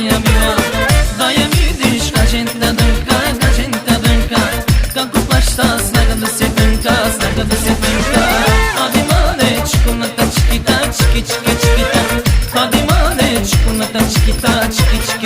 mia viva. Daia mi dici ca gente adânca, ca gente adânca, ca cu pașta snagă de se tânca, snagă de se tânca. Adimane, ciculata, chiquita, chiqui, chiqui, chiquita. Adimane, ciculata, chiquita, chiqui, chiqui.